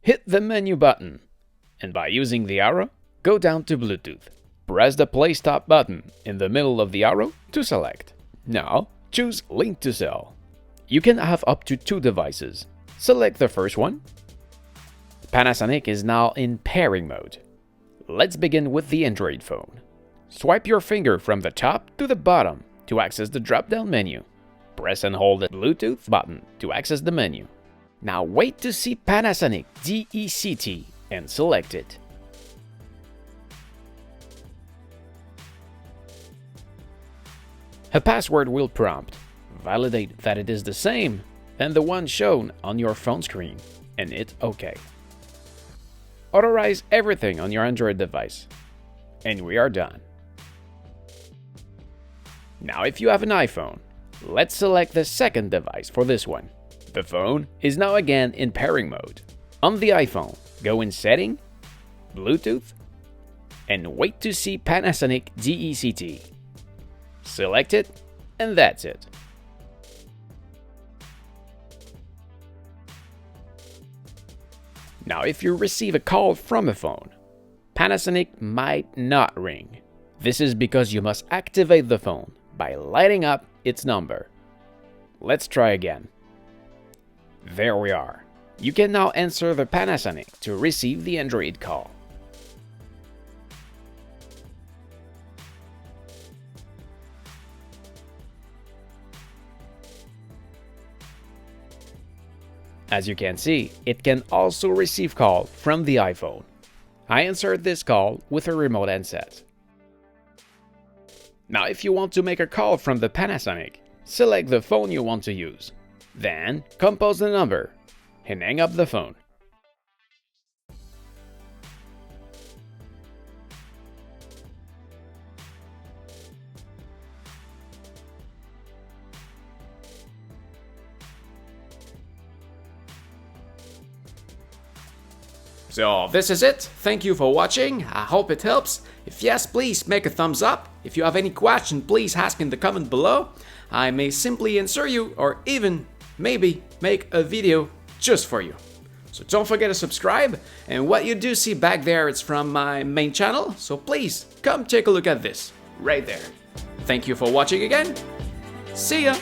hit the menu button, and by using the arrow, go down to Bluetooth. Press the Play Stop button in the middle of the arrow to select. Now, choose Link to Cell. You can have up to 2 devices. Select the first one. Panasonic is now in pairing mode. Let's begin with the Android phone. Swipe your finger from the top to the bottom to access the drop-down menu. Press and hold the Bluetooth button to access the menu. Now wait to see Panasonic DECT and select it. A password will prompt. Validate that it is the same than the one shown on your phone screen and hit OK. Authorize everything on your Android device. And we are done. Now if you have an iPhone, let's select the second device for this one. The phone is now again in pairing mode. On the iPhone, go in Setting, Bluetooth, and wait to see Panasonic DECT. Select it, and that's it. Now if you receive a call from a phone, Panasonic might not ring. This is because you must activate the phone by lighting up its number. Let's try again. There we are. You can now answer the Panasonic to receive the Android call. As you can see, it can also receive call from the iPhone. I answered this call with a remote handset. Now if you want to make a call from the Panasonic, select the phone you want to use. Then compose the number and hang up the phone. So this is it. Thank you for watching. I hope it helps. If yes, please make a thumbs up. If you have any question, please ask in the comment below. I may simply answer you or even maybe make a video just for you. So don't forget to subscribe, and what you do see back there is from my main channel, so please come take a look at this right there. Thank you for watching again. See ya!